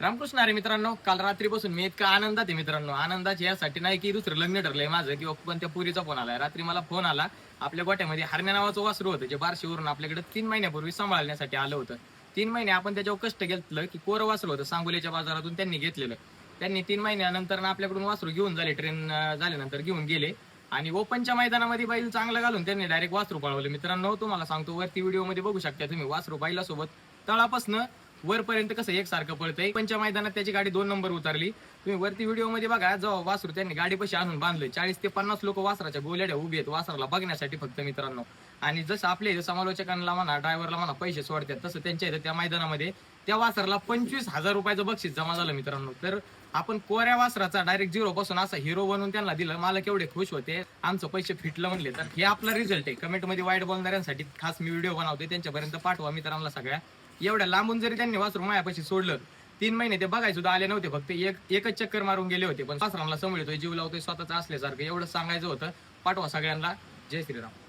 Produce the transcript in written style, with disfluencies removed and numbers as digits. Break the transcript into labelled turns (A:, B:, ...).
A: रामकृष्ण अरे मित्रांनो, काल रात्रीपासून मी इतका आनंदात आहे मित्रांनो. आनंदाची यासाठी नाही की दुसरं लग्न ठरलंय माझं किंवा पण त्या पुरीचा फोन आलाय. रात्री मला फोन आला, आपल्या गोट्यामध्ये हरण्या नावाचं वासरू होतं जे बार्शीवरून आपल्याकडे 3 महिन्यापूर्वी सांभाळण्यासाठी आलं होतं. 3 महिने आपण त्याच्यावर कष्ट घेतलं की कोरं वासरू होतं, सांगोलीच्या बाजारातून त्यांनी घेतलेलं. त्यांनी 3 महिन्यानंतर ना आपल्याकडून वासरू घेऊन झाले, ट्रेन झाल्यानंतर घेऊन गेले आणि ओपनच्या मैदानामध्ये बैल चांगला घालून त्यांनी डायरेक्ट वासरू पळवलं. मित्रांनो, तुम्हाला सांगतो, वरती व्हिडिओमध्ये बघू शकता तुम्ही वासरू बैलासोबत तळापासनं वरपर्यंत कसं एकसारखं पळतंय. पंच मैदानात त्याची गाडी 2 नंबर उतरली. तुम्ही वरती व्हिडिओ मध्ये बघा, जेव्हा वासरू त्यांनी गाडीपाशी आणून बांधलं, 40 ते 50 लोक वासराच्या गोल्याड्या उभी आहेत वासराला बघण्यासाठी फक्त मित्रांनो. आणि जसं आपल्या इथं समालोचकांना म्हणा, ड्रायव्हरला म्हणा पैसे सोडतात, तसं त्यांच्या इथं त्या मैदानामध्ये त्या वासराला 25,000 रुपयाचं बक्षीस जमा झालं मित्रांनो. तर आपण कोऱ्या वासराचा डायरेक्ट 0 पासून असा हिरो बनवून त्यांना दिलं. मला केवढे खुश होते, आमचं पैसे फिटलं म्हणले. तर हे आपला रिझल्ट आहे. कमेंटमध्ये वाईट बोलणाऱ्यांसाठी खास मी व्हिडिओ बनवते, त्यांच्यापर्यंत पाठवा मित्रांना सगळ्या. एवढ्या लांबून जरी त्यांनी वासरू मायापाशी सोडलं, 3 महिने ते बघाय सुद्धा आले नव्हते, फक्त एकच चक्कर मारून गेले होते. पण वासरांना सांभाळतोय, जीव लावतोय स्वतःचा असल्यासारखं, एवढं सांगायचं होतं. पाठवा सगळ्यांना. जय श्रीराम.